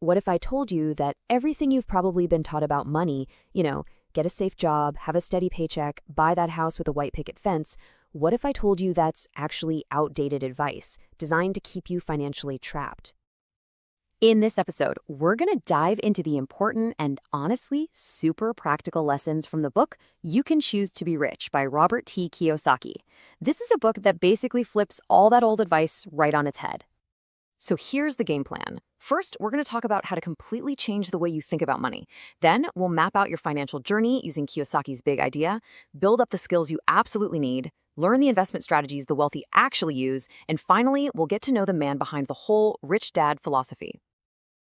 what if I told you that everything you've probably been taught about money, get a safe job, have a steady paycheck, buy that house with a white picket fence, what if I told you that's actually outdated advice, designed to keep you financially trapped? In this episode, we're going to dive into the important and honestly super practical lessons from the book You Can Choose to Be Rich by Robert T. Kiyosaki. This is a book that basically flips all that old advice right on its head. So here's the game plan. First, we're going to talk about how to completely change the way you think about money. Then we'll map out your financial journey using Kiyosaki's big idea, build up the skills you absolutely need, learn the investment strategies the wealthy actually use, and finally, we'll get to know the man behind the whole rich dad philosophy.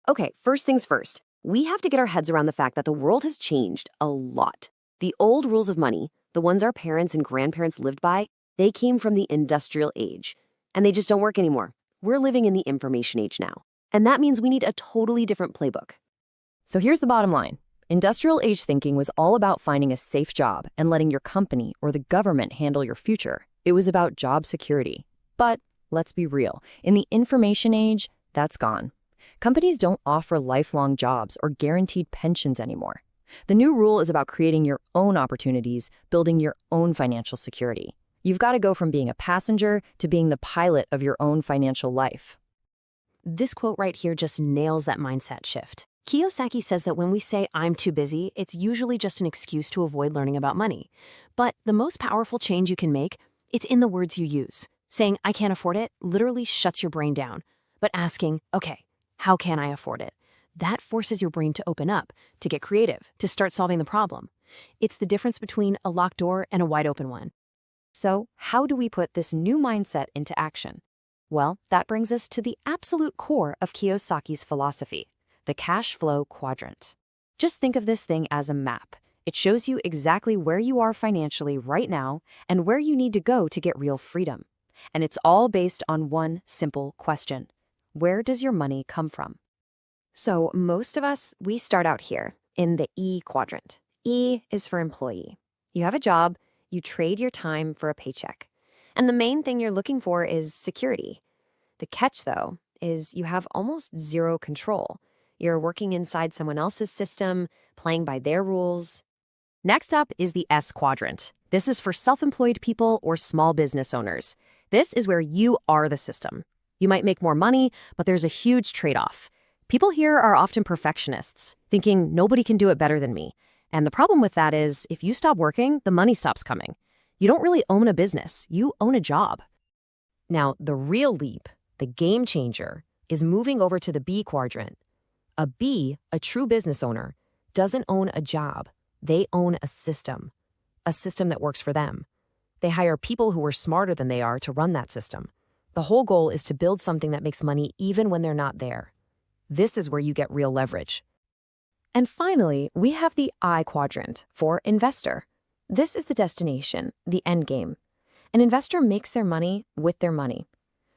Okay, first things first. We have to get our heads around the fact that the world has changed a lot. The old rules of money, the ones our parents and grandparents lived by, they came from the industrial age, and they just don't work anymore. We're living in the information age now, and that means we need a totally different playbook. So here's the bottom line. Industrial age thinking was all about finding a safe job and letting your company or the government handle your future. It was about job security. But let's be real, in the information age, that's gone. Companies don't offer lifelong jobs or guaranteed pensions anymore. The new rule is about creating your own opportunities, building your own financial security. You've got to go from being a passenger to being the pilot of your own financial life. This quote right here just nails that mindset shift. Kiyosaki says that when we say, "I'm too busy," it's usually just an excuse to avoid learning about money. But the most powerful change you can make, it's in the words you use. Saying, "I can't afford it," literally shuts your brain down. But asking, "Okay, how can I afford it?" that forces your brain to open up, to get creative, to start solving the problem. It's the difference between a locked door and a wide open one. So, how do we put this new mindset into action? Well, that brings us to the absolute core of Kiyosaki's philosophy, the cash flow quadrant. Just think of this thing as a map. It shows you exactly where you are financially right now and where you need to go to get real freedom. And it's all based on one simple question. Where does your money come from? So most of us, we start out here in the E quadrant. E is for employee. You have a job, you trade your time for a paycheck. And the main thing you're looking for is security. The catch, though, is you have almost zero control. You're working inside someone else's system, playing by their rules. Next up is the S quadrant. This is for self-employed people or small business owners. This is where you are the system. You might make more money, but there's a huge trade-off. People here are often perfectionists, thinking nobody can do it better than me. And the problem with that is, if you stop working, the money stops coming. You don't really own a business, you own a job. Now, the real leap, the game changer, is moving over to the B quadrant. A B, a true business owner, doesn't own a job. They own a system that works for them. They hire people who are smarter than they are to run that system. The whole goal is to build something that makes money even when they're not there. This is where you get real leverage. And finally, we have the I quadrant for investor. This is the destination, the end game. An investor makes their money with their money.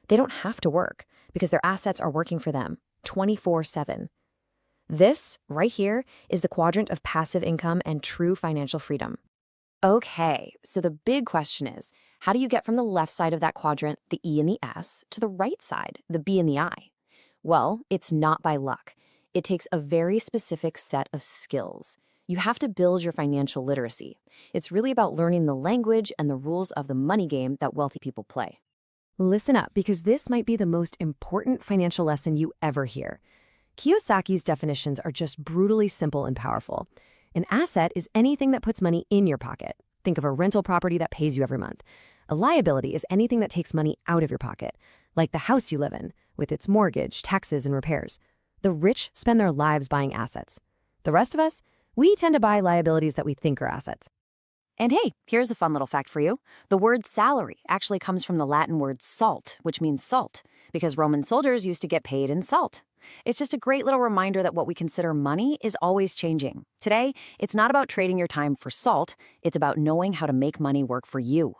They don't have to work because their assets are working for them 24/7. This, right here, is the quadrant of passive income and true financial freedom. Okay, so the big question is, how do you get from the left side of that quadrant, the E and the S, to the right side, the B and the I? Well, it's not by luck. It takes a very specific set of skills. You have to build your financial literacy. It's really about learning the language and the rules of the money game that wealthy people play. Listen up, because this might be the most important financial lesson you ever hear. Kiyosaki's definitions are just brutally simple and powerful. An asset is anything that puts money in your pocket. Think of a rental property that pays you every month. A liability is anything that takes money out of your pocket, like the house you live in, with its mortgage, taxes, and repairs. The rich spend their lives buying assets. The rest of us, we tend to buy liabilities that we think are assets. And hey, here's a fun little fact for you. The word salary actually comes from the Latin word salt, which means salt, because Roman soldiers used to get paid in salt. It's just a great little reminder that what we consider money is always changing. Today, it's not about trading your time for salt. It's about knowing how to make money work for you.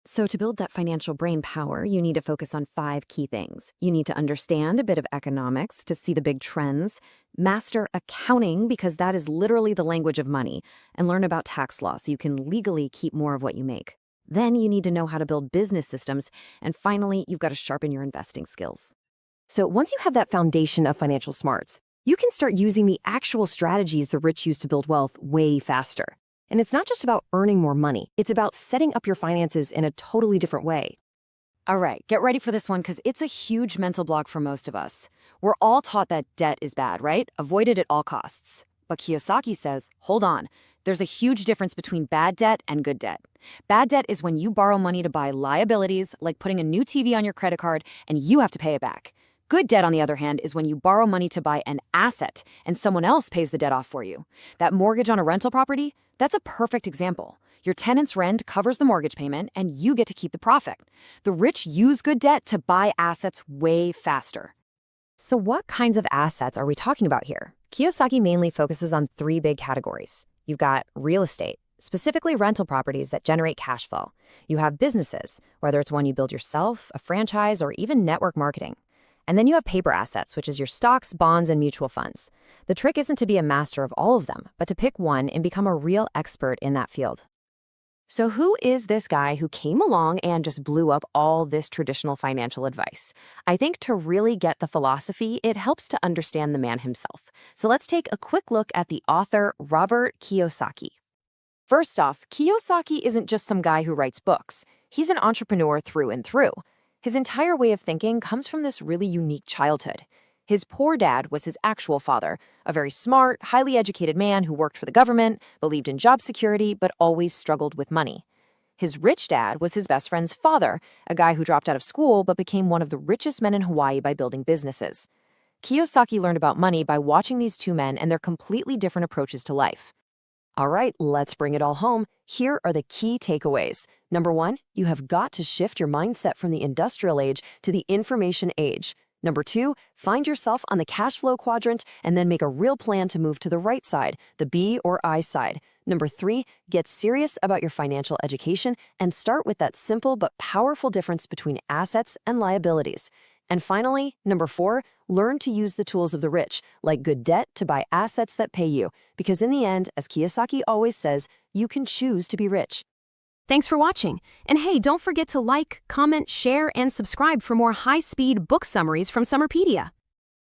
So to build that financial brain power, you need to focus on 5 key things. You need to understand a bit of economics to see the big trends, master accounting because that is literally the language of money, and learn about tax law so you can legally keep more of what you make. Then you need to know how to build business systems, and finally, you've got to sharpen your investing skills. So once you have that foundation of financial smarts, you can start using the actual strategies the rich use to build wealth way faster. And it's not just about earning more money. It's about setting up your finances in a totally different way. All right, get ready for this one because it's a huge mental block for most of us. We're all taught that debt is bad, right? Avoid it at all costs. But Kiyosaki says, hold on, there's a huge difference between bad debt and good debt. Bad debt is when you borrow money to buy liabilities, like putting a new TV on your credit card, and you have to pay it back. Good debt, on the other hand, is when you borrow money to buy an asset, and someone else pays the debt off for you. That mortgage on a rental property, that's a perfect example. Your tenant's rent covers the mortgage payment, and you get to keep the profit. The rich use good debt to buy assets way faster. So what kinds of assets are we talking about here? Kiyosaki mainly focuses on 3 big categories. You've got real estate, specifically rental properties that generate cash flow. You have businesses, whether it's one you build yourself, a franchise, or even network marketing. And then you have paper assets, which is your stocks, bonds, and mutual funds. The trick isn't to be a master of all of them, but to pick one and become a real expert in that field. So who is this guy who came along and just blew up all this traditional financial advice? I think to really get the philosophy, it helps to understand the man himself. So let's take a quick look at the author, Robert Kiyosaki. First off, Kiyosaki isn't just some guy who writes books. He's an entrepreneur through and through. His entire way of thinking comes from this really unique childhood. His poor dad was his actual father, a very smart, highly educated man who worked for the government, believed in job security, but always struggled with money. His rich dad was his best friend's father, a guy who dropped out of school but became one of the richest men in Hawaii by building businesses. Kiyosaki learned about money by watching these 2 men and their completely different approaches to life. All right, let's bring it all home. Here are the key takeaways. Number 1, you have got to shift your mindset from the industrial age to the information age. Number 2, find yourself on the cash flow quadrant and then make a real plan to move to the right side, the B or I side. Number 3, get serious about your financial education and start with that simple but powerful difference between assets and liabilities. And finally, number 4, learn to use the tools of the rich, like good debt, to buy assets that pay you. Because in the end, as Kiyosaki always says, you can choose to be rich. Thanks for watching. And hey, don't forget to like, comment, share, and subscribe for more high-speed book summaries from Summarypedia.